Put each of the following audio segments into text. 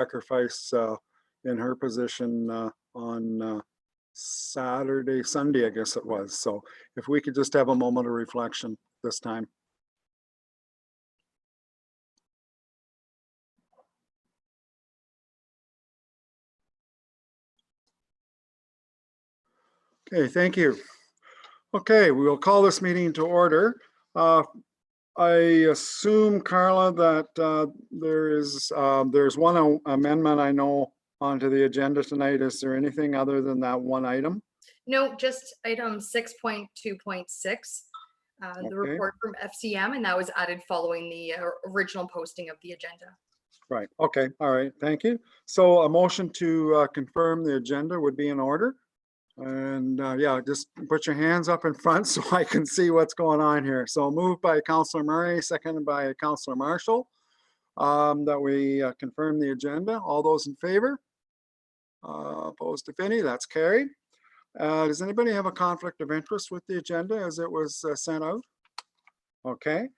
sacrifice in her position on Sunday, I guess it was. So if we could just have a moment of reflection this time. Okay, thank you. Okay, we will call this meeting to order. I assume, Carla, that there's one amendment I know onto the agenda tonight. Is there anything other than that one item? No, just item 6.2.6, the report from FCM, and that was added following the original posting of the agenda. Right. Okay. All right. Thank you. So a motion to confirm the agenda would be in order. And yeah, just put your hands up in front so I can see what's going on here. So moved by Councillor Murray, seconded by Councillor Marshall, that we confirm the agenda. All those in favor? Opposed, if any? That's carried. Does anybody have a conflict of interest with the agenda as it was sent out? Okay.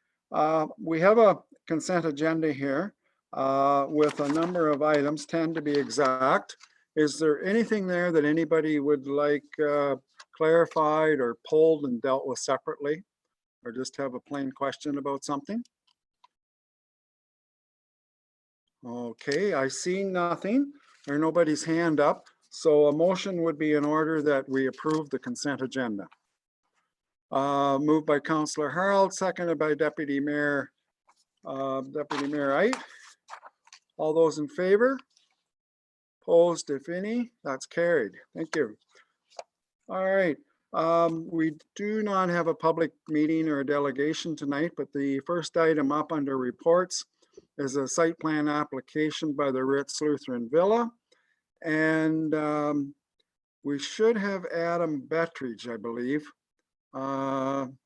We have a consent agenda here with a number of items, 10 to be exact. Is there anything there that anybody would like clarified or pulled and dealt with separately, or just have a plain question about something? Okay, I see nothing or nobody's hand up. So a motion would be in order that we approve the consent agenda. Moved by Councillor Harold, seconded by Deputy Mayor Wright. All those in favor? Opposed, if any? That's carried. Thank you. All right. We do not have a public meeting or a delegation tonight, but the first item up under reports is a site plan application by the Ritz Lutheran Villa. And we should have Adam Bettridge, I believe.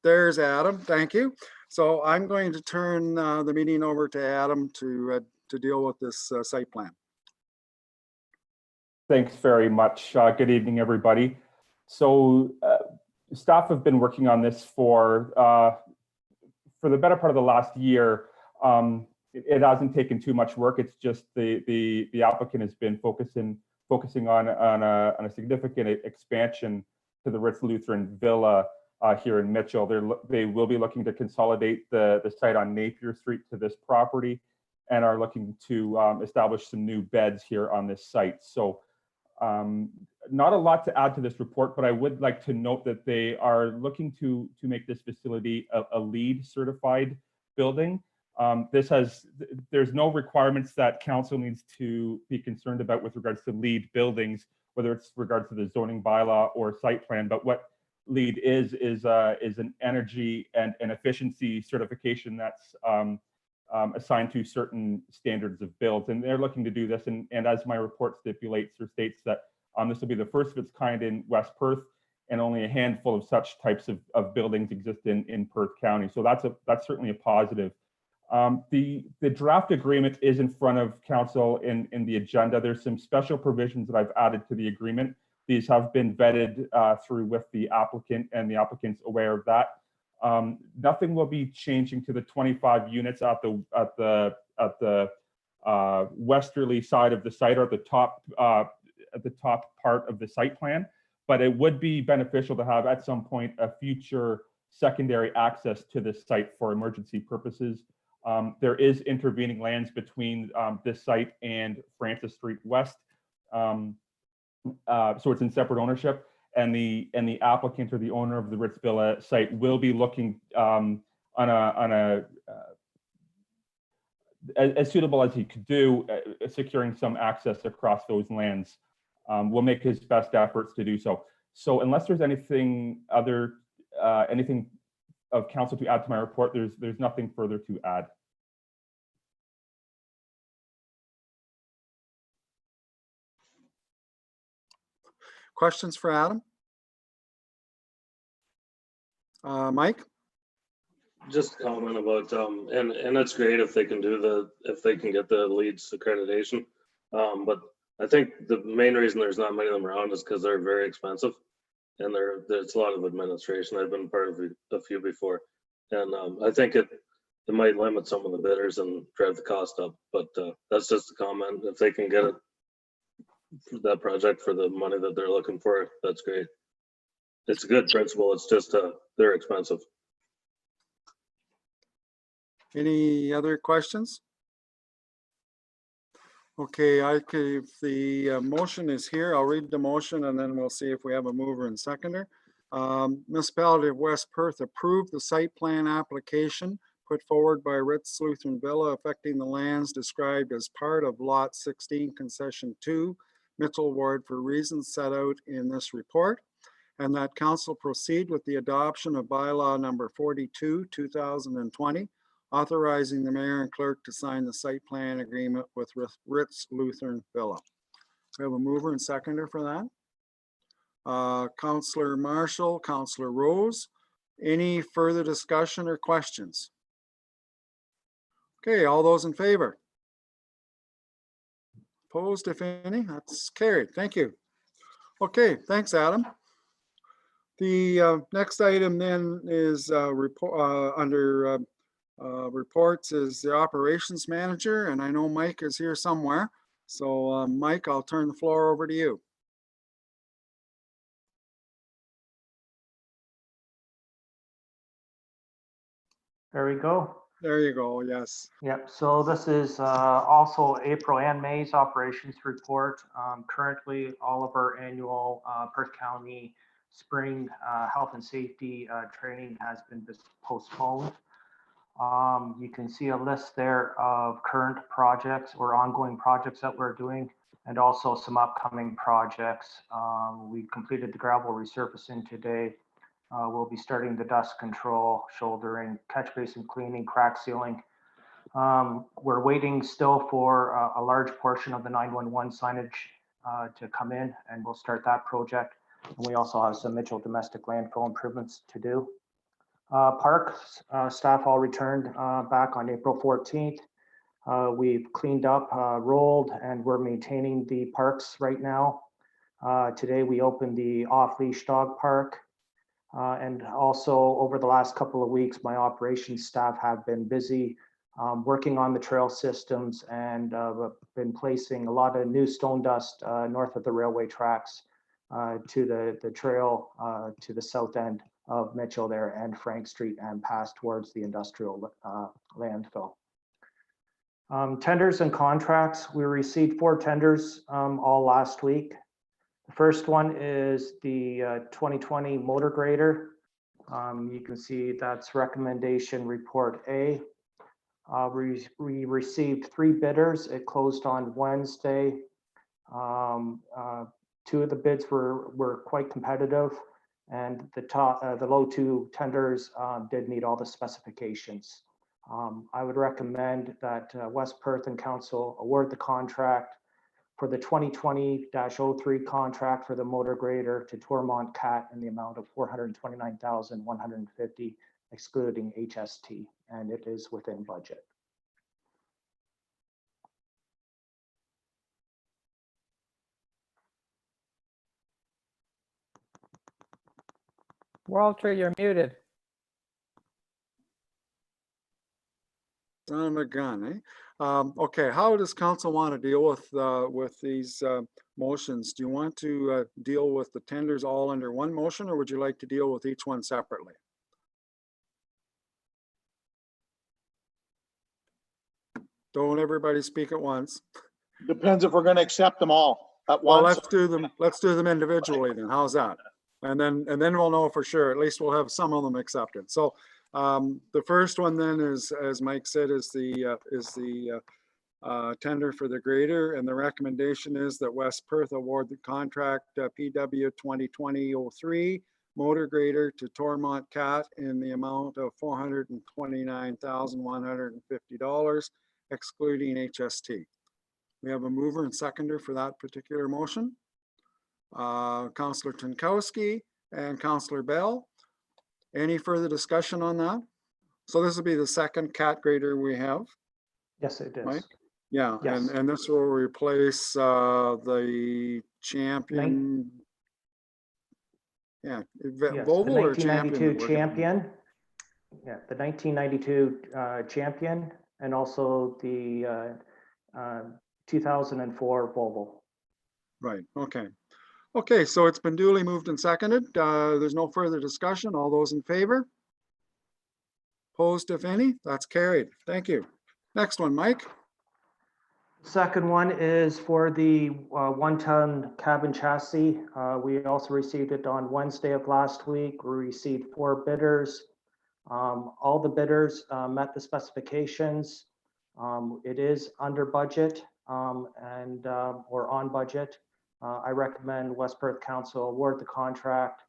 There's Adam. Thank you. So I'm going to turn the meeting over to Adam to deal with this site plan. Thanks very much. Good evening, everybody. So staff have been working on this for the better part of the last year. It hasn't taken too much work. It's just the applicant has been focusing on a significant expansion to the Ritz Lutheran Villa here in Mitchell. They will be looking to consolidate the site on Napier Street to this property and are looking to establish some new beds here on this site. So not a lot to add to this report, but I would like to note that they are looking to make this facility a LEED certified building. There's no requirements that council needs to be concerned about with regards to LEED buildings, whether it's regards to the zoning bylaw or site plan. But what LEED is an energy and an efficiency certification that's assigned to certain standards of builds, and they're looking to do this. And as my report stipulates or states that this will be the first of its kind in West Perth, and only a handful of such types of buildings exist in Perth County. So that's certainly a positive. The draft agreement is in front of council in the agenda. There's some special provisions that I've added to the agreement. These have been vetted through with the applicant, and the applicant's aware of that. Nothing will be changing to the 25 units at the westerly side of the site, or at the top part of the site plan. But it would be beneficial to have at some point a future secondary access to this site for emergency purposes. There is intervening lands between this site and Francis Street West, so it's in separate ownership. And the applicant or the owner of the Ritz Villa site will be looking as suitable as he could do, securing some access across those lands. We'll make his best efforts to do so. So unless there's anything of council to add to my report, there's nothing further to add. Questions for Adam? Mike? Just a comment about and it's great if they can get the LEEDs accreditation, but I think the main reason there's not many of them around is because they're very expensive, and there's a lot of administration. I've been part of a few before, and I think it might limit some of the bidders and drive the cost up, but that's just a comment. If they can get it for that project for the money that they're looking for, that's great. It's a good principle. It's just they're expensive. Any other questions? Okay, if the motion is here, I'll read the motion and then we'll see if we have a mover and seconder. Municipality of West Perth approved the site plan application put forward by Ritz Lutheran Villa affecting the lands described as part of Lot 16 Concession 2, Mitchell Ward, for reasons set out in this report, and that council proceed with the adoption of bylaw number 42, 2020, authorizing the mayor and clerk to sign the site plan agreement with Ritz Lutheran Villa. We have a mover and seconder for that. Councillor Marshall, Councillor Rose, any further discussion or questions? Okay, all those in favor? Opposed, if any? That's carried. Thank you. Okay, thanks, Adam. The next item then is under reports is the operations manager, and I know Mike is here somewhere. So Mike, I'll turn the floor over to you. There we go. There you go, yes. Yep, so this is also April and May's operations report. Currently, all of our annual Perth County spring health and safety training has been postponed. You can see a list there of current projects or ongoing projects that we're doing, and also some upcoming projects. We completed the gravel resurfacing today. We'll be starting the dust control, shouldering, catch basin cleaning, crack sealing. We're waiting still for a large portion of the 911 signage to come in, and we'll start that project. And we also have some Mitchell domestic landfill improvements to do. Parks staff all returned back on April 14th. We've cleaned up, rolled, and we're maintaining the parks right now. Today we opened the off-leash dog park. And also over the last couple of weeks, my operations staff have been busy working on the trail systems and been placing a lot of new stone dust north of the railway tracks to the trail to the south end of Mitchell there and Frank Street and past towards the industrial landfill. Tenders and contracts, we received 4 tenders all last week. The first one is the 2020 motor grader. You can see that's recommendation report A. We received 3 bidders. It closed on Wednesday. 2 of the bids were quite competitive, and the low 2 tenders did meet all the specifications. I would recommend that West Perth and Council award the contract for the 2020-03 contract for the motor grader to Tormont Cat in the amount of $429,150, excluding HST, and it is within budget. Walter, you're muted. Son of a gun, eh? Okay, how does council want to deal with these motions? Do you want to deal with the tenders all under one motion, or would you like to deal with each one separately? Don't everybody speak at once. Depends if we're going to accept them all at Well, once. let's do them individually then. How's that? And then we'll know for sure. At least we'll have some of them accepted. So the first one then is, as Mike said, is the tender for the grader, and the recommendation is that West Perth award the contract PW 2020-03 motor grader to Tormont Cat in the amount of $429,150, excluding HST. We have a mover and seconder for that particular motion. Councillor Tankowski and Councillor Bell. Any further discussion on that? So this will be the second cat grader we have. Yes, it is. Right? Yeah, Yes. and this will replace the champion. Yeah, Yes, Volvo the or champion? 1992 champion. Yeah, the 1992 champion and also the 2004 Volvo. Right, okay. Okay, so it's been duly moved and seconded. There's no further discussion. All those in favor? Opposed, if any? That's carried. Thank you. Next one, Mike. Second one is for the 1-ton cabin chassis. We also received it on Wednesday of last week. We received 4 bidders. All the bidders met the specifications. It is under budget or on budget. I recommend West Perth Council award the contract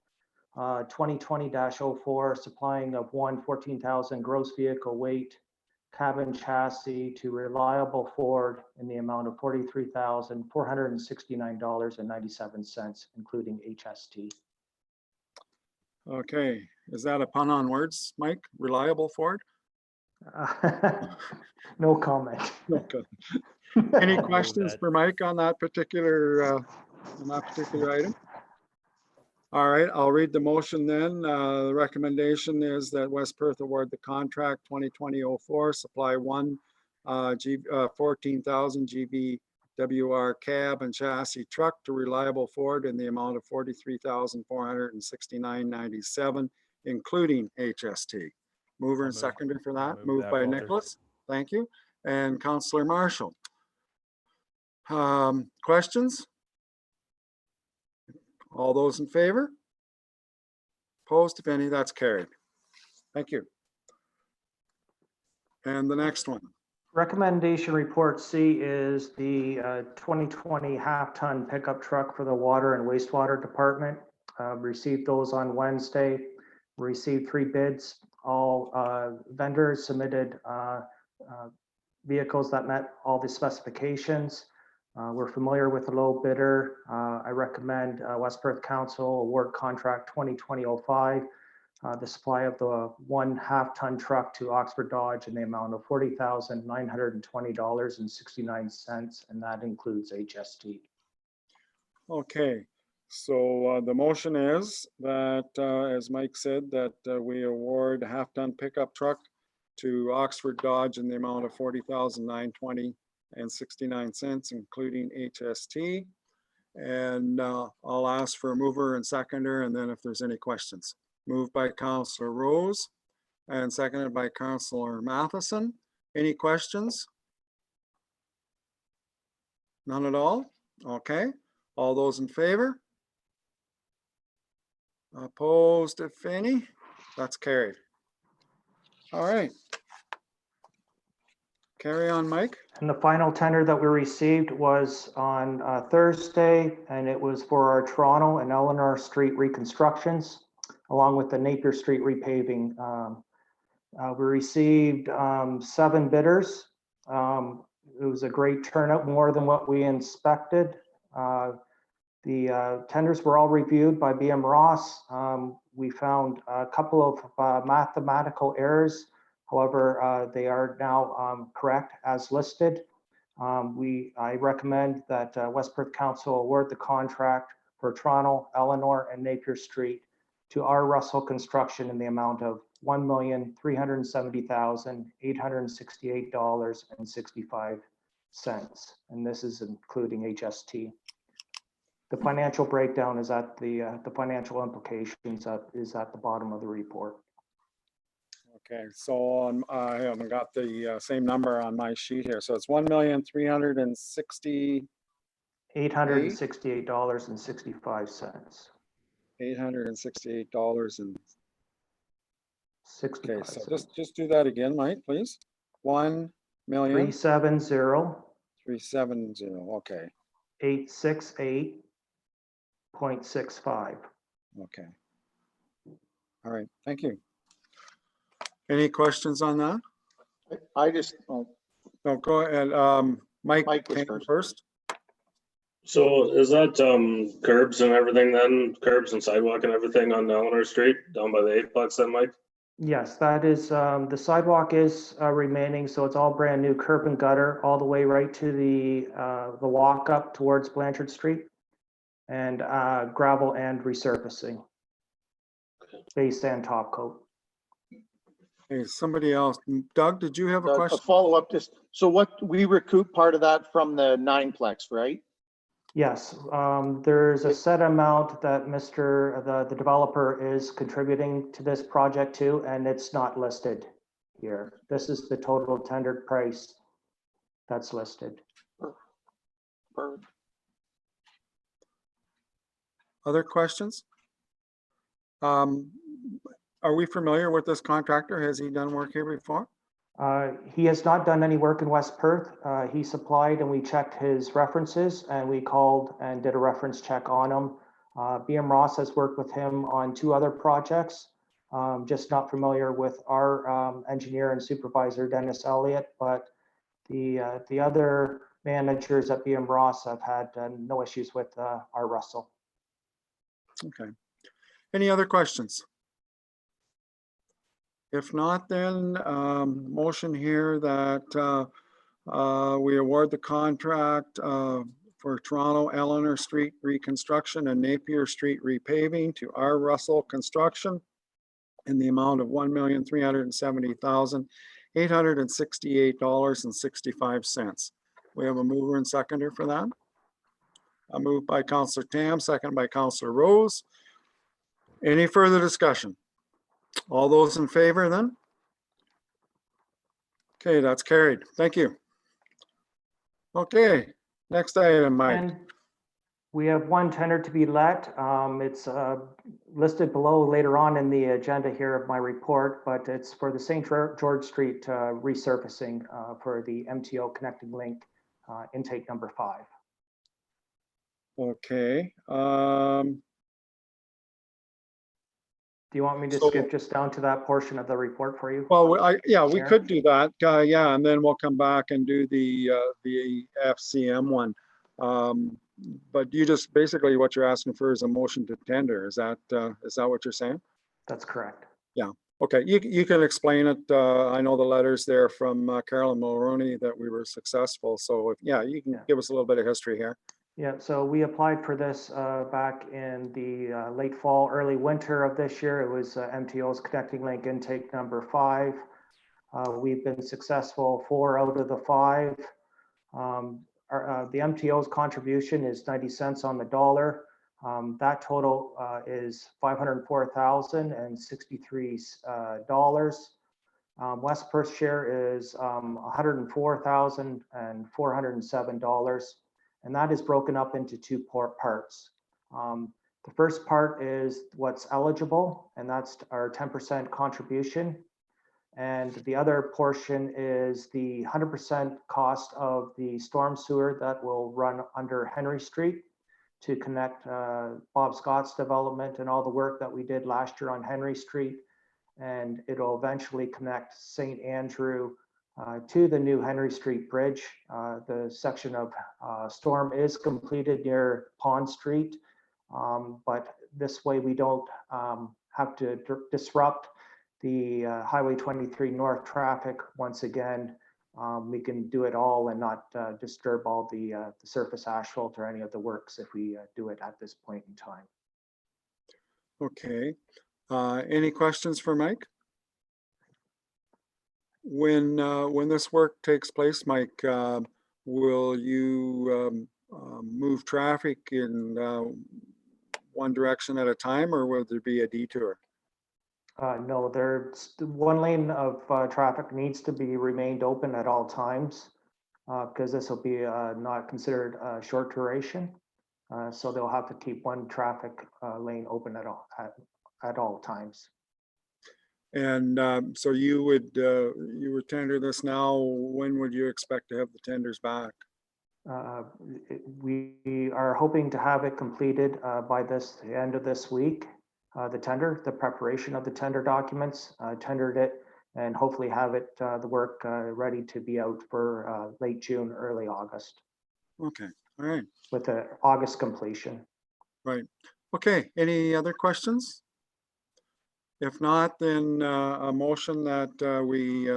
2020-04, supplying of one 14,000 gross vehicle weight cabin chassis to Reliable Ford in the amount of $43,469.97, including HST. Okay, is that a pun on words, Mike? Reliable Ford? No comment. Okay. Any questions for Mike on that particular item? All right, I'll read the motion then. The recommendation is that West Perth award the contract 2020-04, supply one 14,000 GVWR cab and chassis truck to Reliable Ford in the amount of $43,469.97, including HST. Mover and seconder for that. Moved by Nicholas. Thank you. And Councillor Marshall. Questions? All those in favor? Opposed, if any? That's carried. Thank you. And the next one. Recommendation report C is the 2020 half-ton pickup truck for the water and wastewater department. Received those on Wednesday. Received 3 bids. All vendors submitted vehicles that met all the specifications. We're familiar with the low bidder. I recommend West Perth Council award contract 2020-05, the supply of the 1 half-ton truck to Oxford Dodge in the amount of $40,920.69, and that includes HST. Okay, so the motion is that, as Mike said, that we award a half-ton pickup truck to Oxford Dodge in the amount of $40,920.69, including HST. And I'll ask for a mover and seconder, and then if there's any questions. Moved by Councillor Rose and seconded by Councillor Matheson. Any questions? None at all? Okay. All those in favor? Opposed, if any? That's carried. All right. Carry on, Mike. And the final tender that we received was on Thursday, and it was for our Toronto and Eleanor Street reconstructions, along with the Napier Street repaving. We received 7 bidders. It was a great turnout, more than what we inspected. The tenders were all reviewed by BM Ross. We found a couple of mathematical errors. However, they are now correct as listed. I recommend that West Perth Council award the contract for Toronto, Eleanor, and Napier Street to R. Russell Construction in the amount of $1,370,868.65. And this is including HST. The financial breakdown is at the financial implications is at the bottom of the report. Okay, so I haven't got the same number on my sheet here. So it's $1,360,868. $868.65. $868 and okay, so 65 just do that again, Mike, please. 370 1,370. Okay, 868.65. okay. All right, thank you. Any questions on that? I just, No, go ahead. Mike Mike was came first. So is that curbs and everything then, curbs and sidewalk and everything on Eleanor Street down by the 8 then, Mike? Yes, that is, the sidewalk is remaining, so it's all brand new curb and gutter all the way right to the walk up towards Blanchard Street, and gravel and resurfacing, base and top coat. Hey, somebody else. Doug, did you have a A question? follow-up, just, so what, we recoup part of that from the nineplex, right? Yes, there's a set amount that the developer is contributing to this project too, and it's not listed here. This is the total tendered price that's listed. Perfect. Other questions? Are we familiar with this contractor? Has he done work here before? He has not done any work in West Perth. He supplied and we checked his references and we called and did a reference check on him. BM Ross has worked with him on 2 other projects. Just not familiar with our engineer and supervisor, Dennis Elliott, but the other managers at BM Ross have had no issues with our Russell. Okay. Any other questions? If not, then motion here that we award the contract for Toronto Eleanor Street reconstruction and Napier Street repaving to R. Russell Construction in the amount of $1,370,868.65. We have a mover and seconder for that. A move by Councillor Tam, second by Councillor Rose. Any further discussion? All those in favor then? Okay, that's carried. Thank you. Okay, next item, Mike. And we have 1 tender to be let. It's listed below later on in the agenda here of my report, but it's for the St. George Street resurfacing for the MTO connecting link intake number 5. Okay. Do you want me to So- skip just down to that portion of the report for you? Well, yeah, we Chair? could do that. Yeah, and then we'll come back and do the FCM one. But you just basically what you're asking for is a motion to tender. Is that what you're saying? That's correct. Okay, you can explain it. I know the letters there from Carolyn Mulroney that we were successful. So yeah, you can give us a little bit of history here. Yeah, so we applied for this back in the late fall, early winter of this year. It was MTO's connecting link intake number 5. We've been successful 4 out of the 5. The MTO's contribution is 90 cents on the dollar. That total is $504,063. West Perth share is $104,407. And that is broken up into 2 parts. The first part is what's eligible, and that's our 10% contribution. And the other portion is the 100% cost of the storm sewer that will run under Henry Street to connect Bob Scott's development and all the work that we did last year on Henry Street. And it'll eventually connect St. Andrew to the new Henry Street Bridge. The section of storm is completed near Pond Street, but this way we don't have to disrupt the Highway 23 North traffic once again. We can do it all and not disturb all the surface asphalt or any of the works if we do it at this point in time. Okay. Any questions for Mike? When this work takes place, Mike, will you move traffic in one direction at a time, or will there be a detour? No, there's 1 lane of traffic needs to be remained open at all times because this will be not considered short duration. So they'll have to keep 1 traffic lane open at all times. And so you would tender this now. When would you expect to have the tenders back? We are hoping to have it completed by the end of this week. The preparation of the tender documents, tendered it, and hopefully have it the work ready to be out for late June, early August. Okay, all right. With the August completion. Right. Okay, any other questions? If not, then a motion that we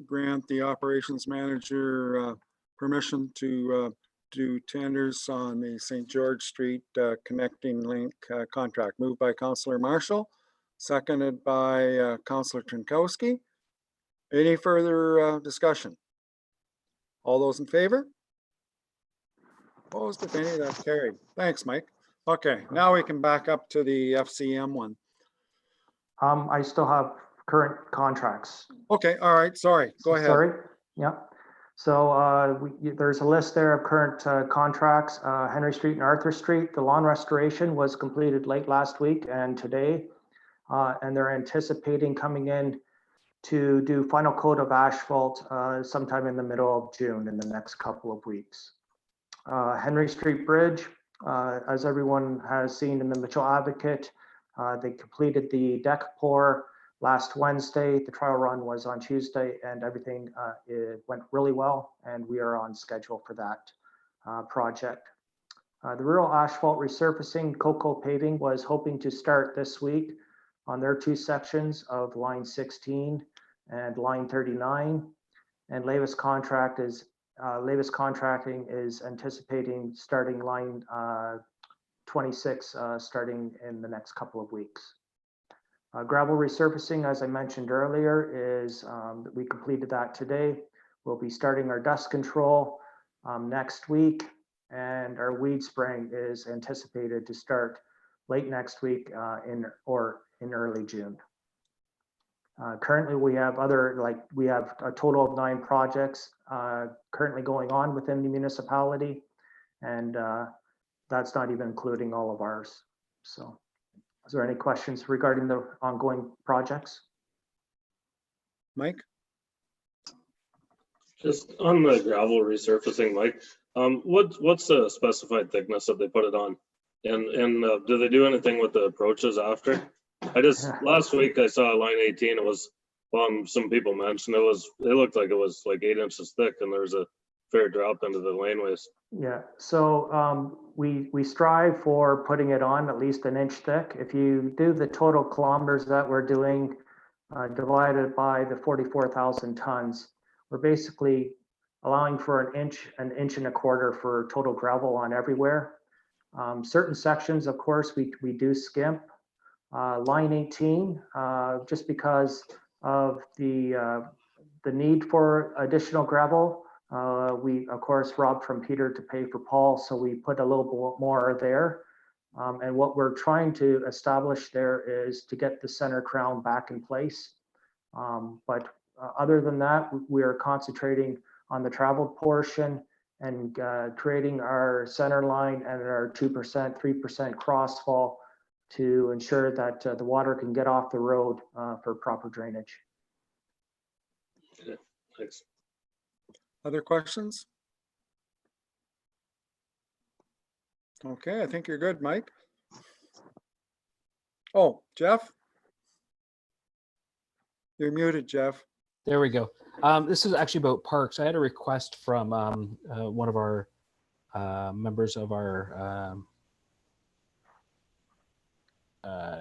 grant the operations manager permission to do tenders on the St. George Street connecting link contract. Moved by Councillor Marshall, seconded by Councillor Trinkowski. Any further discussion? All those in favor? Opposed, if any, that's carried. Thanks, Mike. Okay, now we can back up to the FCM one. I still have current contracts. Okay, all right, sorry, go ahead. Sorry, yeah. So there's a list there of current contracts. Henry Street and Arthur Street, the lawn restoration was completed late last week and today. And they're anticipating coming in to do final coat of asphalt sometime in the middle of June in the next couple of weeks. Henry Street Bridge, as everyone has seen in the Mitchell Advocate, they completed the deck pour last Wednesday. The trial run was on Tuesday, and everything it went really well, and we are on schedule for that project. The rural asphalt resurfacing, Cocoa Paving, was hoping to start this week on their 2 sections of line 16 and line 39. And Lavis Contracting is anticipating starting line 26 starting in the next couple of weeks. Gravel resurfacing, as I mentioned earlier, is we completed that today. We'll be starting our dust control next week, and our weed spraying is anticipated to start late next week in early June. Currently, we have a total of 9 projects currently going on within the municipality, and that's not even including all of ours. So, is there any questions regarding the ongoing projects? Mike? Just on the gravel resurfacing, Mike, what's the specified thickness that they put it on? And do they do anything with the approaches after? Last week I saw line 18, it was, some people mentioned it looked like it was like 8 inches thick, and there was a fair drop into the laneways. Yeah, so we strive for putting it on at least 1 inch thick. If you do the total kilometers that we're doing divided by the 44,000 tons, we're basically allowing for 1 inch, 1.25 inches for total gravel on everywhere. Certain sections, of course, we do skimp. Line 18, just because of the need for additional gravel, we of course robbed from Peter to pay for Paul, so we put a little bit more there. And what we're trying to establish there is to get the center crown back in place. But other than that, we are concentrating on the travel portion and creating our center line and our 2%, 3% crossfall to ensure that the water can get off the road for proper drainage. Okay, thanks. Other questions? Okay, I think you're good, Mike. Oh, Jeff? You're muted, Jeff. There we go. This is actually about parks. I had a request from one of our members of our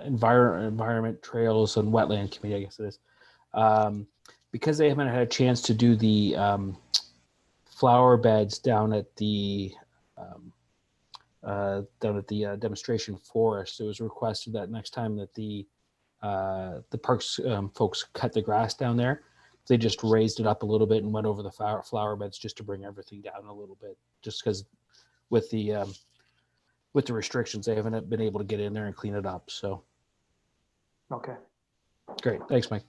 environment, trails, and wetland committee, I guess it is. Because they haven't had a chance to do the flower beds down at the demonstration forest, it was requested that next time that the parks folks cut the grass down there, they just raised it up a little bit and went over the flower beds just to bring everything down a little bit, just because with the restrictions, they haven't been able to get in there and clean it up. So, Okay. Great. Thanks, Mike.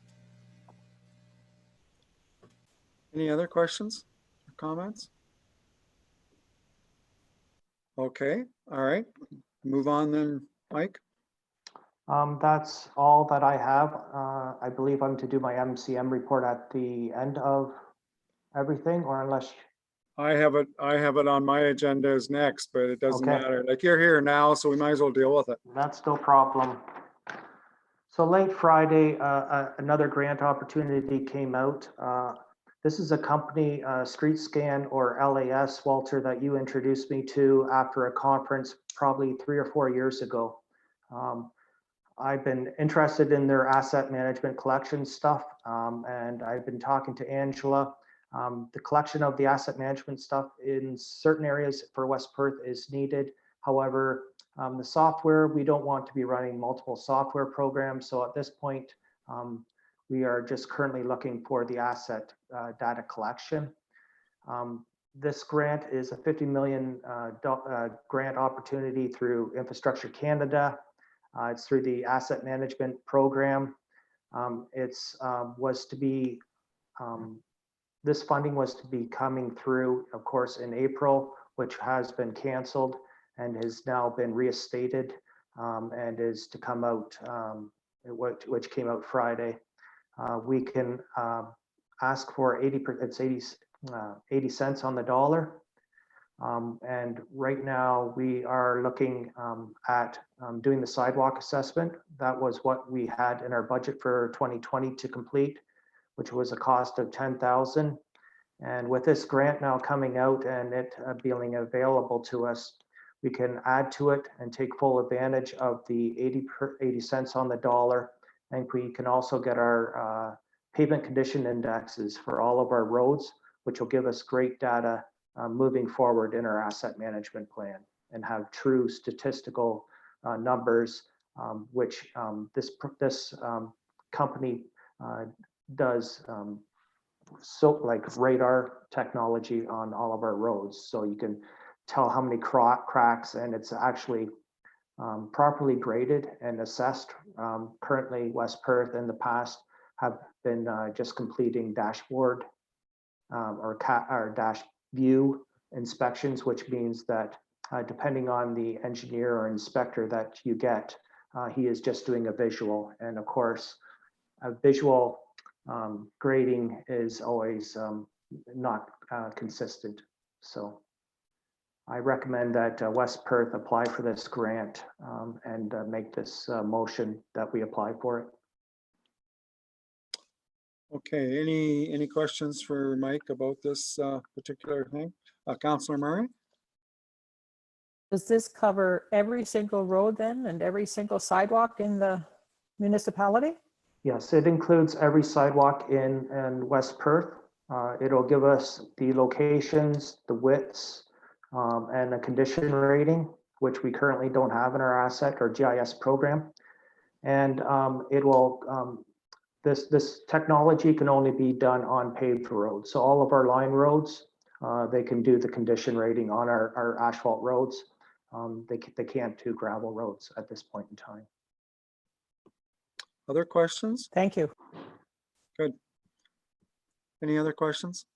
Any other questions or comments? Okay, all right. Move on then, Mike. That's all that I have. I believe I'm to do my MCM report at the end of everything, or unless. I have it on my agenda as next, but it doesn't Okay. matter. Like, you're here now, so we might as well deal with it. That's no problem. So late Friday, another grant opportunity came out. This is a company, Street Scan, or LAS, Walter, that you introduced me to after a conference probably 3 or 4 years ago. I've been interested in their asset management collection stuff, and I've been talking to Angela. The collection of the asset management stuff in certain areas for West Perth is needed. However, the software, we don't want to be running multiple software programs. So at this point, we are just currently looking for the asset data collection. This grant is a $50 million grant opportunity through Infrastructure Canada. It's through the asset management program. This funding was to be coming through, of course, in April, which has been canceled and has now been reinstated and is to come out, which came out Friday. We can ask for 80 cents on the dollar. And right now we are looking at doing the sidewalk assessment. That was what we had in our budget for 2020 to complete, which was a cost of $10,000. And with this grant now coming out and it being available to us, we can add to it and take full advantage of the 80 cents on the dollar. And we can also get our pavement condition indexes for all of our roads, which will give us great data moving forward in our asset management plan and have true statistical numbers, which this company does like radar technology on all of our roads. So you can tell how many cracks, and it's actually properly graded and assessed. Currently, West Perth in the past have been just completing dashboard or dash view inspections, which means that depending on the engineer or inspector that you get, he is just doing a visual. And of course, a visual grading is always not consistent. So I recommend that West Perth apply for this grant and make this motion that we apply for it. Okay, any questions for Mike about this particular thing? Councillor Murray? Does this cover every single road then and every single sidewalk in the municipality? Yes, it includes every sidewalk in West Perth. It'll give us the locations, the widths, and a condition rating, which we currently don't have in our asset or GIS program. And it will, this technology can only be done on paved roads. So all of our line roads, they can do the condition rating on our asphalt roads. They can't do gravel roads at this point in time. Other questions? Thank you. Good. Any other questions?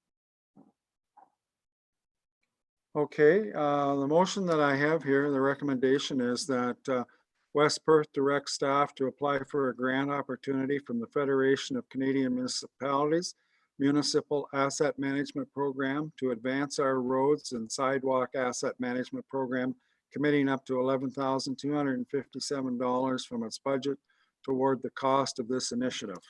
Okay, the motion that I have here, the recommendation is that West Perth directs staff to apply for a grant opportunity from the Federation of Canadian Municipalities Municipal Asset Management Program to advance our roads and sidewalk asset management program, committing up to $11,257 from its budget toward the cost of this initiative.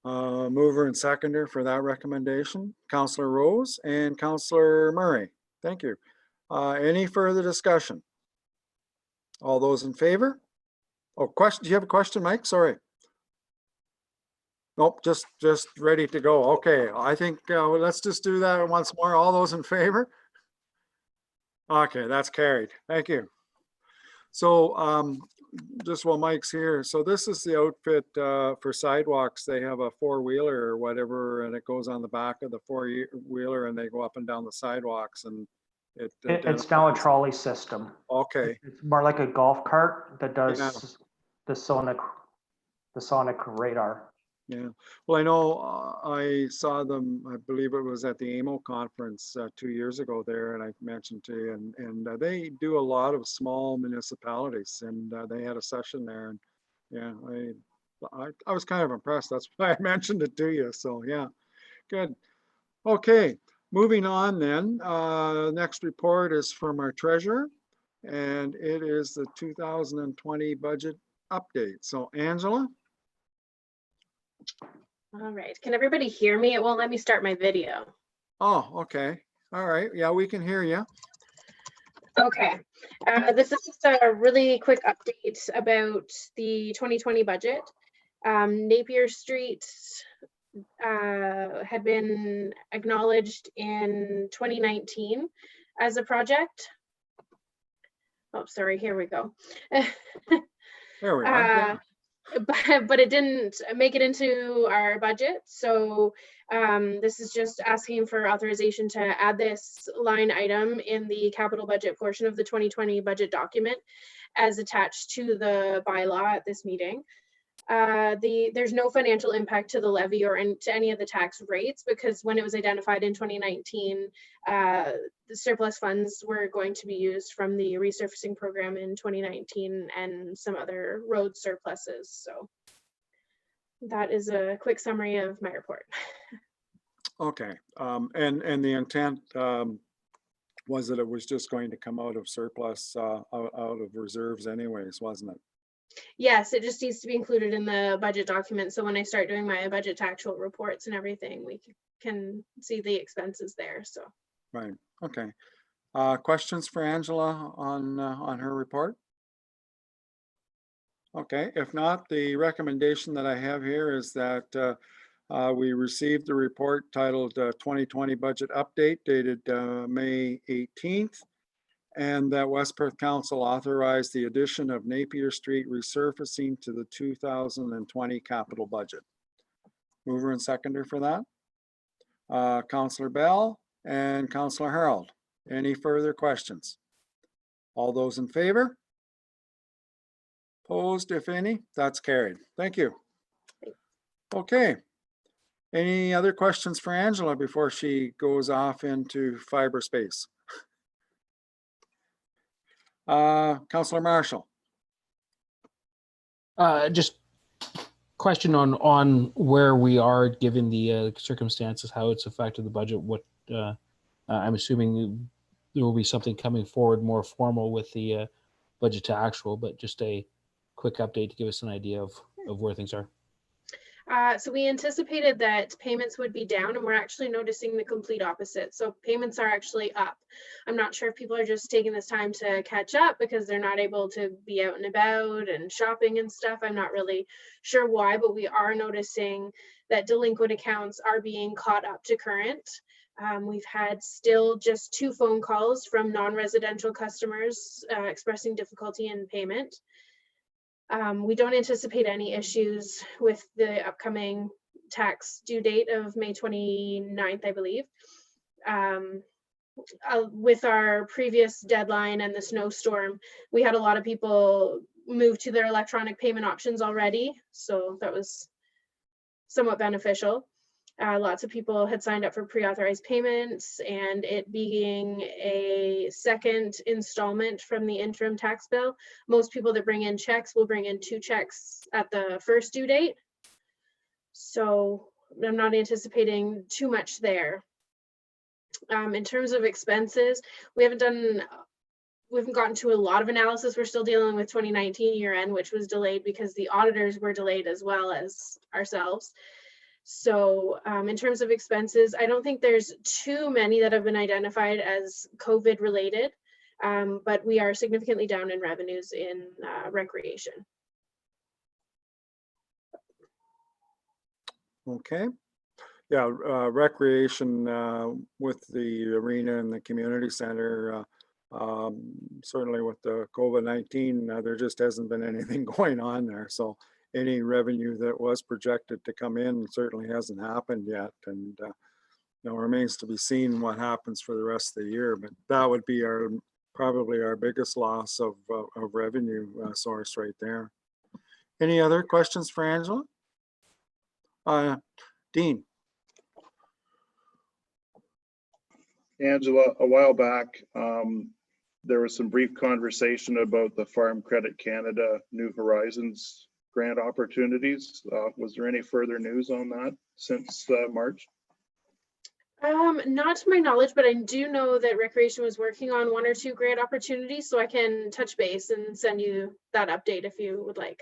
Mover and seconder for that recommendation, Councillor Rose and Councillor Murray. Thank you. Any further discussion? All those in favor? Oh, question. Do you have a question, Mike? Sorry. Nope, just ready to go. Okay, I think let's just do that once more. All those in favor? Okay, that's carried. Thank you. So just while Mike's here, so this is the outfit for sidewalks. They have a four-wheeler or whatever, and it goes on the back of the four-wheeler, and they go up and down the sidewalks. And it's now a trolley system. Okay. It's more like a golf cart that does the sonic radar. Yeah, well, I know I saw them, I believe it was at the AMO conference 2 years ago there, and I mentioned to you, and they do a lot of small municipalities, and they had a session there, and yeah, I was kind of impressed. That's why I mentioned it to you. So yeah, good. Okay, moving on then. Next report is from our treasurer, and it is the 2020 budget update. So Angela. All right, can everybody hear me? It won't let me start my video. Oh, okay. All right. Yeah, we can hear you. Okay, this is just a really quick update about the 2020 budget. Napier Street had been acknowledged in 2019 as a project. Oh, sorry, here we go. There we are. But it didn't make it into our budget. So this is just asking for authorization to add this line item in the capital budget portion of the 2020 budget document as attached to the bylaw at this meeting. There's no financial impact to the levy or to any of the tax rates, because when it was identified in 2019, the surplus funds were going to be used from the resurfacing program in 2019 and some other road surpluses. So that is a quick summary of my report. Okay, and the intent was that it was just going to come out of surplus, out of reserves anyways, wasn't it? Yes, it just needs to be included in the budget document. So when I start doing my budget to actual reports and everything, we can see the expenses there. So. Right, okay. Questions for Angela on her report? Okay, if not, the recommendation that I have here is that we received the report titled 2020 Budget Update dated May 18th, and that West Perth Council authorized the addition of Napier Street resurfacing to the 2020 capital budget. Mover and seconder for that. Councillor Bell and Councillor Harold. Any further questions? All those in favor? Opposed, if any? That's carried. Thank you. Okay. Any other questions for Angela before she goes off into cyberspace? Councillor Marshall. Just question on where we are given the circumstances, how it's affected the budget. What I'm assuming there will be something coming forward more formal with the budget to actual, but just a quick update to give us an idea of where things are. So we anticipated that payments would be down, and we're actually noticing the complete opposite. So payments are actually up. I'm not sure if people are just taking this time to catch up because they're not able to be out and about and shopping and stuff. I'm not really sure why, but we are noticing that delinquent accounts are being caught up to current. We've had still just 2 phone calls from non-residential customers expressing difficulty in payment. We don't anticipate any issues with the upcoming tax due date of May 29th, I believe. With our previous deadline and the snowstorm, we had a lot of people move to their electronic payment options already, so that was somewhat beneficial. Lots of people had signed up for pre-authorized payments, and it being a second installment from the interim tax bill, most people that bring in checks will bring in 2 checks at the first due date. So I'm not anticipating too much there. In terms of expenses, we haven't gotten to a lot of analysis. We're still dealing with 2019 year end, which was delayed because the auditors were delayed as well as ourselves. So in terms of expenses, I don't think there's too many that have been identified as COVID related, but we are significantly down in revenues in recreation. Okay. Yeah, recreation with the arena and the community center, certainly with the COVID-19, there just hasn't been anything going on there. So any revenue that was projected to come in certainly hasn't happened yet, and remains to be seen what happens for the rest of the year. But that would be probably our biggest loss of revenue source right there. Any other questions for Angela? Dean. Angela, a while back, there was some brief conversation about the Farm Credit Canada New Horizons grant opportunities. Was there any further news on that since March? Not to my knowledge, but I do know that Recreation was working on 1 or 2 grant opportunities, so I can touch base and send you that update if you would like.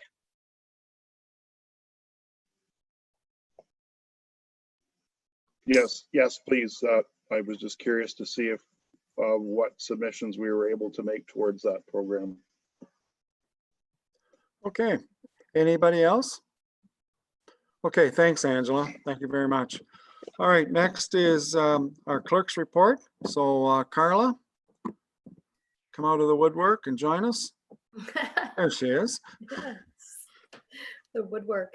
Yes, please. I was just curious to see if what submissions we were able to make towards that program. Okay. Anybody else? Okay, thanks, Angela. Thank you very much. All right, next is our clerk's report. So Carla, come out of the woodwork and join us? There she is. Yes. The woodwork.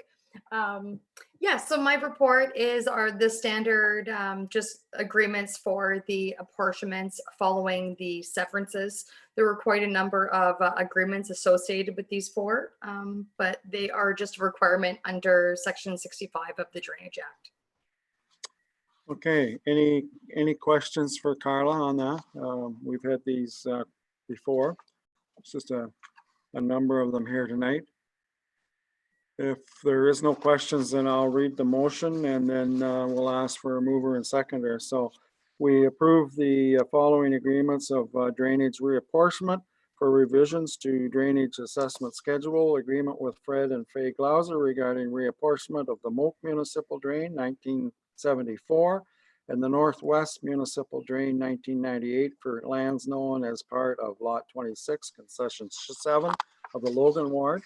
Yeah, so my report is the standard just agreements for the apportionments following the severances. There were quite a number of agreements associated with these four, but they are just a requirement under Section 65 of the Drainage Act. Okay, any questions for Carla on that? We've had these before. It's just a number of them here tonight. If there is no questions, then I'll read the motion and then we'll ask for a mover and seconder. So we approve the following agreements of drainage reapportionment for revisions to drainage assessment schedule, agreement with Fred and Faye Glauser regarding reapportionment of the Moak Municipal Drain 1974 and the Northwest Municipal Drain 1998 for lands known as part of Lot 26, Concession 7 of the Logan Ward.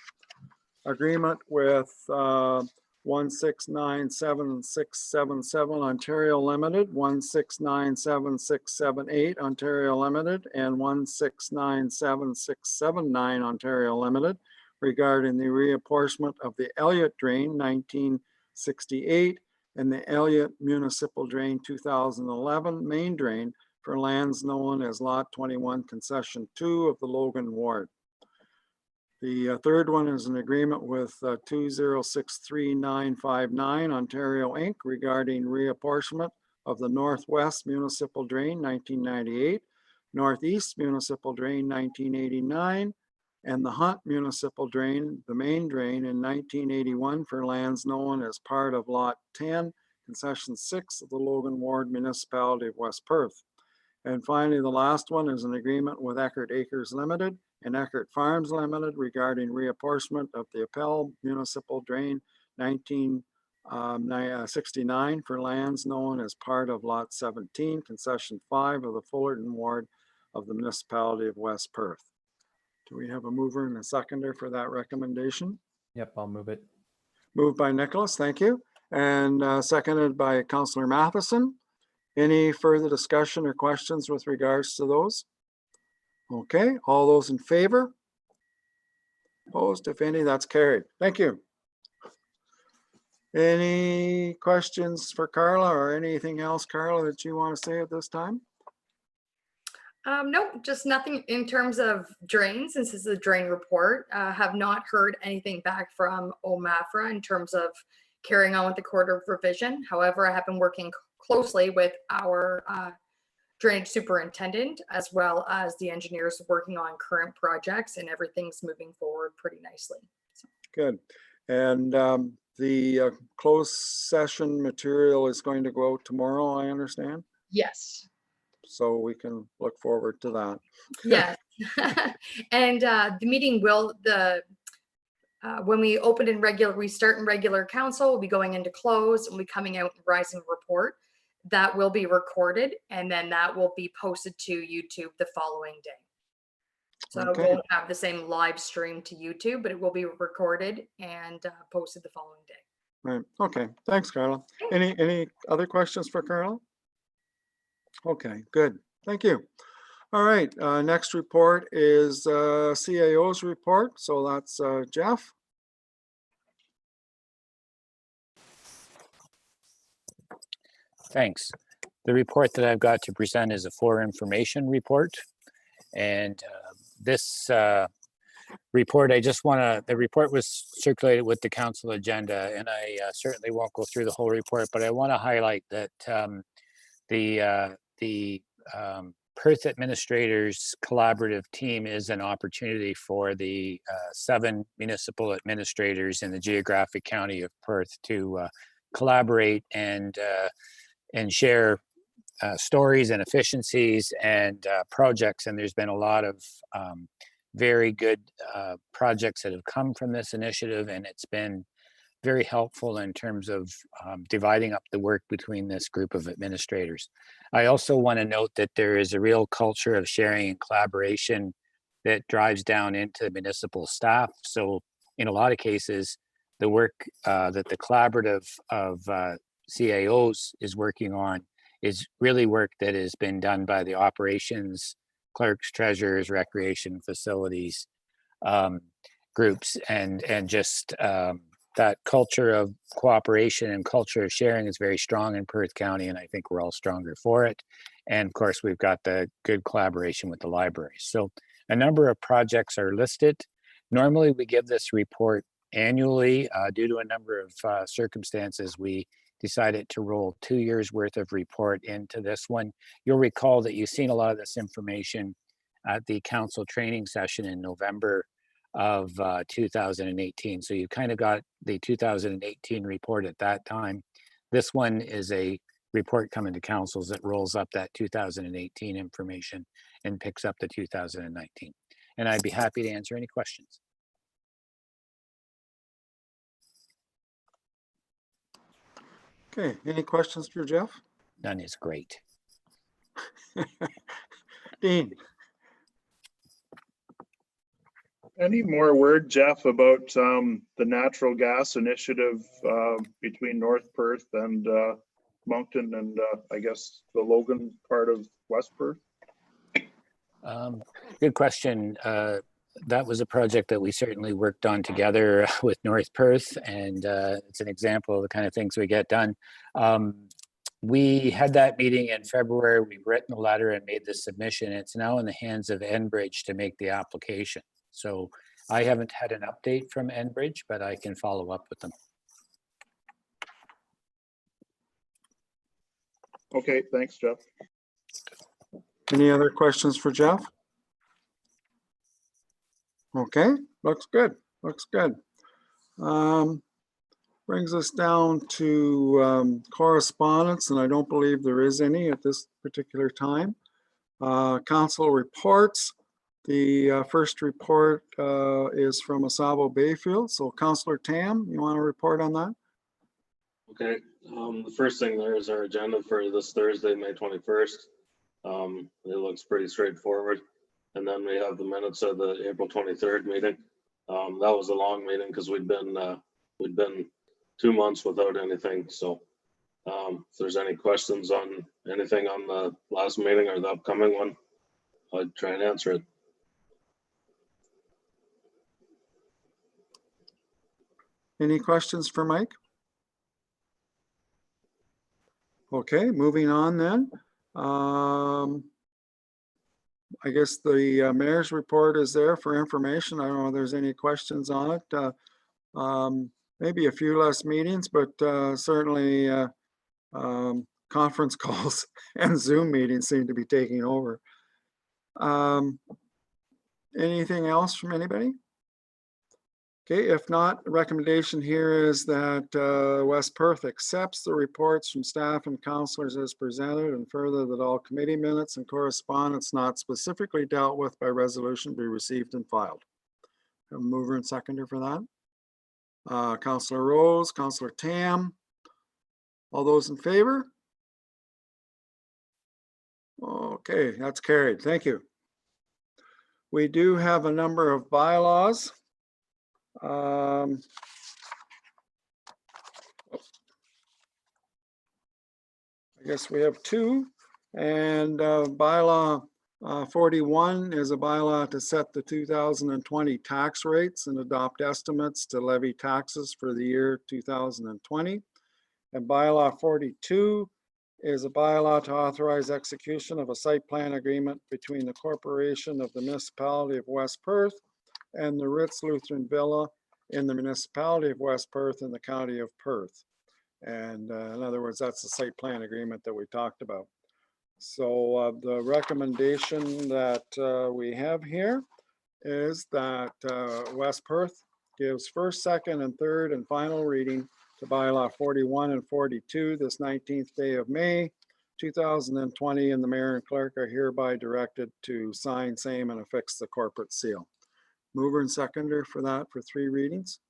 Agreement with 1697677 Ontario Limited, 1697678 Ontario Limited, and 1697679 Ontario Limited regarding the reapportionment of the Elliott Drain 1968 and the Elliott Municipal Drain 2011 main drain for lands known as Lot 21 Concession 2 of the Logan Ward. The third one is an agreement with 2063959 Ontario Inc. regarding reapportionment of the Northwest Municipal Drain 1998, Northeast Municipal Drain 1989, and the Hunt Municipal Drain, the main drain in 1981 for lands known as part of Lot 10, Concession 6 of the Logan Ward Municipality of West Perth. And finally, the last one is an agreement with Eckert Acres Limited and Eckert Farms Limited regarding reapportionment of the Appel Municipal Drain 1969 for lands known as part of Lot 17, Concession 5 of the Fullerton Ward of the Municipality of West Perth. Do we have a mover and a seconder for that recommendation? Yep, I'll move it. Moved by Nicholas, thank you. And seconded by Councillor Matheson. Any further discussion or questions with regards to those? Okay, all those in favor? Opposed, if any, that's carried. Thank you. Any questions for Carla or anything else, Carla, that you want to say at this time? No, just nothing in terms of drains, since this is a drain report. Have not heard anything back from OMAFRA in terms of carrying on with the quarter of revision. However, I have been working closely with our drainage superintendent as well as the engineers working on current projects, and everything's moving forward pretty nicely. So. Good. And the closed session material is going to go out tomorrow, I understand? Yes. So we can look forward to that. Yes. And the meeting will, when we open in regular, we start in regular council, we'll be going into close and we'll be coming out and rising report. That will be recorded and then that will be posted to YouTube the following day. So Okay. it won't have the same live stream to YouTube, but it will be recorded and posted the following day. Right. Okay. Thanks, Carla. Any other questions for Carla? Okay, good. Thank you. All right. Next report is CAO's report. So that's Jeff. Thanks. The report that I've got to present is a for information report. And this report, the report was circulated with the council agenda, and I certainly won't go through the whole report, but I want to highlight that the Perth Administrators Collaborative Team is an opportunity for the 7 municipal administrators in the geographic county of Perth to collaborate and share stories and efficiencies and projects. And there's been a lot of very good projects that have come from this initiative, and it's been very helpful in terms of dividing up the work between this group of administrators. I also want to note that there is a real culture of sharing and collaboration that drives down into municipal staff. So in a lot of cases, the work that the collaborative of CAOs is working on is really work that has been done by the operations clerks, treasurers, recreation facilities groups, and just that culture of cooperation and culture of sharing is very strong in Perth County, and I think we're all stronger for it. And of course, we've got the good collaboration with the libraries. So a number of projects are listed. Normally, we give this report annually. Due to a number of circumstances, we decided to roll 2 years worth of report into this one. You'll recall that you've seen a lot of this information at the council training session in November of 2018. So you kind of got the 2018 report at that time. This one is a report coming to councils that rolls up that 2018 information and picks up the 2019. And I'd be happy to answer any questions. Okay, any questions for Jeff? None is great. Dean? Any more word, Jeff, about the natural gas initiative between North Perth and Moncton and I guess the Logan part of West Perth? Good question. That was a project that we certainly worked on together with North Perth, and it's an example of the kind of things we get done. We had that meeting in February. We've written a letter and made the submission. It's now in the hands of Enbridge to make the application. So I haven't had an update from Enbridge, but I can follow up with them. Okay, thanks, Jeff. Any other questions for Jeff? Okay, looks good, looks good. Brings us down to correspondence, and I don't believe there is any at this particular time. Council reports. The first report is from Asabo Bayfield. So Councillor Tam, you want to report on that? Okay, the first thing there is our agenda for this Thursday, May 21st. It looks pretty straightforward. And then we have the minutes of the April 23rd meeting. That was a long meeting because we'd been 2 months without anything. So if there's any questions on anything on the last meeting or the upcoming one, I'd try and answer it. Any questions for Mike? Okay, moving on then. I guess the mayor's report is there for information. I don't know if there's any questions on it. Maybe a few less meetings, but certainly conference calls and Zoom meetings seem to be taking over. Anything else from anybody? Okay, if not, the recommendation here is that West Perth accepts the reports from staff and councillors as presented, and further that all committee minutes and correspondence not specifically dealt with by resolution be received and filed. A mover and seconder for that. Councillor Rose, Councillor Tam, all those in favor? Okay, that's carried. Thank you. We do have a number of bylaws. I guess we have two, and bylaw 41 is a bylaw to set the 2020 tax rates and adopt estimates to levy taxes for the year 2020. And bylaw 42 is a bylaw to authorize execution of a site plan agreement between the corporation of the Municipality of West Perth and the Ritz Lutheran Villa in the Municipality of West Perth in the County of Perth. And in other words, that's the site plan agreement that we talked about. So the recommendation that we have here is that West Perth gives first, second, and third and final reading to bylaw 41 and 42 this 19th day of May 2020, and the mayor and clerk are hereby directed to sign same and affix the corporate seal. Mover and seconder for that for 3 readings.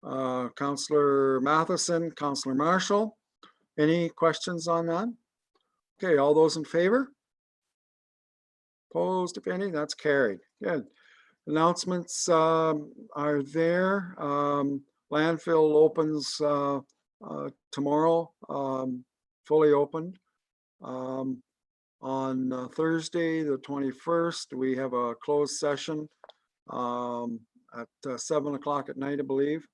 Councillor Matheson, Councillor Marshall, any questions on that? Okay, all those in favor? Opposed, if any? That's carried. Good. Announcements are there. Landfill opens tomorrow, fully opened. On Thursday, the 21st, we have a closed session at 7 o'clock at night, I believe.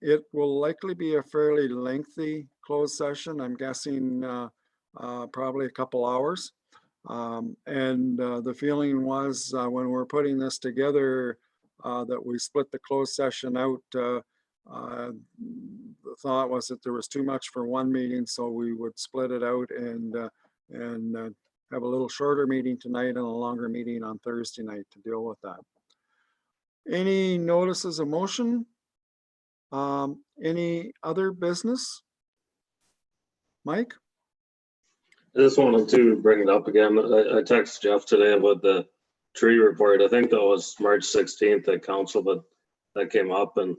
It will likely be a fairly lengthy closed session. I'm guessing probably a couple hours. And the feeling was when we're putting this together that we split the closed session out. The thought was that there was too much for one meeting, so we would split it out and have a little shorter meeting tonight and a longer meeting on Thursday night to deal with that. Any notices of motion? Any other business? Mike? I just wanted to bring it up again. I texted Jeff today about the tree report. I think that was March 16th at council, but that came up and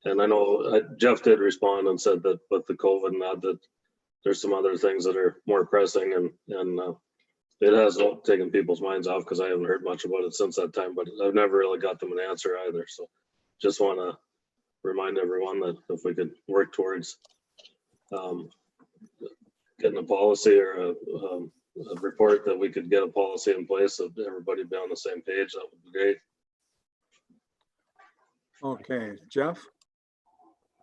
I know Jeff did respond and said that with the COVID and that there's some other things that are more pressing and it has taken people's minds off because I haven't heard much about it since that time, but I've never really got them an answer either. So just want to remind everyone that if we could work towards getting a policy or a report that we could get a policy in place so everybody be on the same page, that would be great. Okay, Jeff?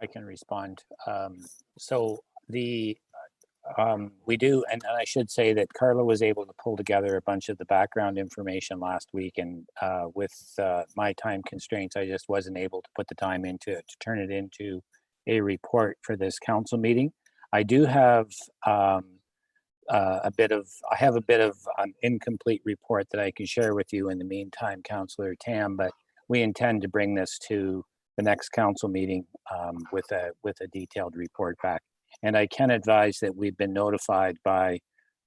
I can respond. So we do, and I should say that Carla was able to pull together a bunch of the background information last week, and with my time constraints, I just wasn't able to put the time into it to turn it into a report for this council meeting. I do have a bit of an incomplete report that I can share with you in the meantime, Councillor Tam, but we intend to bring this to the next council meeting with a detailed report back. And I can advise that we've been notified by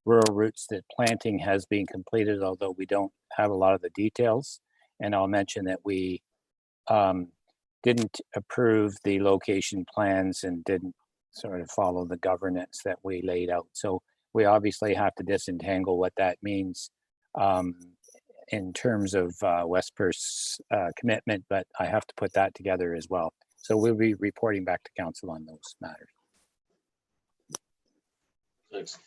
Rural Roots that planting has been completed, although we don't have a lot of the details. And I'll mention that we didn't approve the location plans and didn't sort of follow the governance that we laid out. So we obviously have to disentangle what that means in terms of West Perth's commitment, but I have to put that together as well. So we'll be reporting back to council on those matters. Thanks.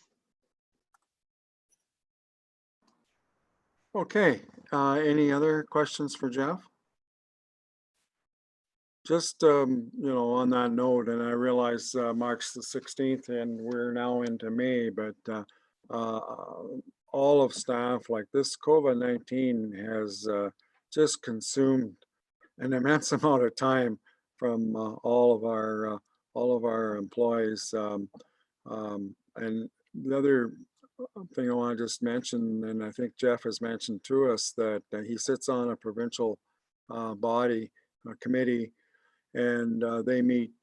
Okay, any other questions for Jeff? Just, you know, on that note, and I realize March the 16th and we're now into May, but all of staff, like this COVID-19 has just consumed an immense amount of time from all of our employees. And the other thing I want to just mention, and I think Jeff has mentioned to us, that he sits on a provincial body, a committee, and they meet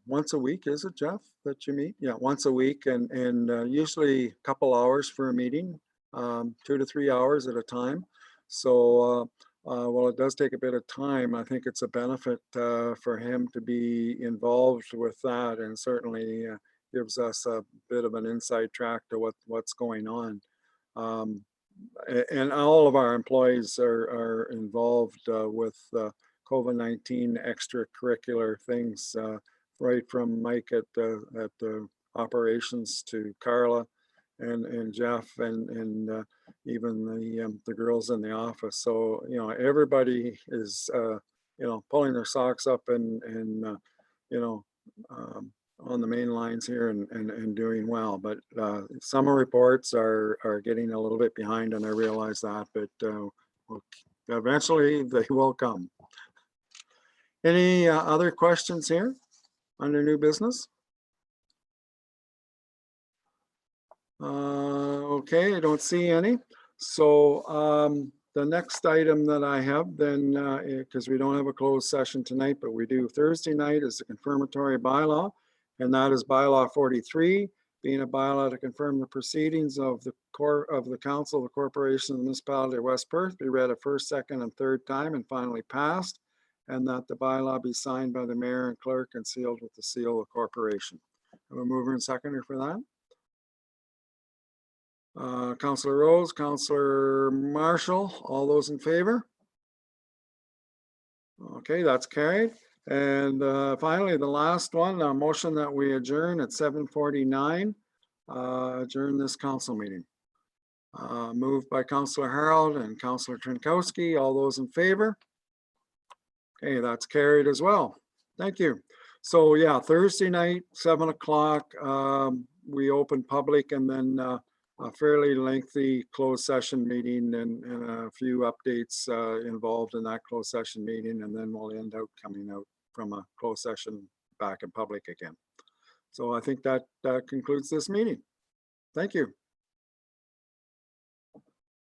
once a week. Is it, Jeff, that you meet? Yeah, once a week, and usually a couple hours for a meeting, 2 to 3 hours at a time. So while it does take a bit of time, I think it's a benefit for him to be involved with that, and certainly gives us a bit of an inside track to what's going on. And all of our employees are involved with COVID-19 extracurricular things, right from Mike at the operations to Carla and Jeff and even the girls in the office. So, you know, everybody is, you know, pulling their socks up and you know, on the main lines here and doing well. But summer reports are getting a little bit behind, and I realize that, but eventually they will come. Any other questions here under new business? Okay, I don't see any. So the next item that I have then, because we don't have a closed session tonight, but we do Thursday night, is the confirmatory bylaw. And that is bylaw 43, being a bylaw to confirm the proceedings of the council of the corporation of the municipality of West Perth be read a first, second, and third time and finally passed, and that the bylaw be signed by the mayor and clerk and sealed with the seal of the corporation. Have a mover and seconder for that. Councillor Rose, Councillor Marshall, all those in favor? Okay, that's carried. And finally, the last one, a motion that we adjourn at 7:49. adjourn this council meeting. Moved by Councillor Harold and Councillor Trinkowski. All those in favor? Okay, that's carried as well. Thank you. So yeah, Thursday night, 7 o'clock, we open public, and then a fairly lengthy closed session meeting and a few updates involved in that closed session meeting, and then we'll end up coming out from a closed session back in public again. So I think that concludes this meeting. Thank you.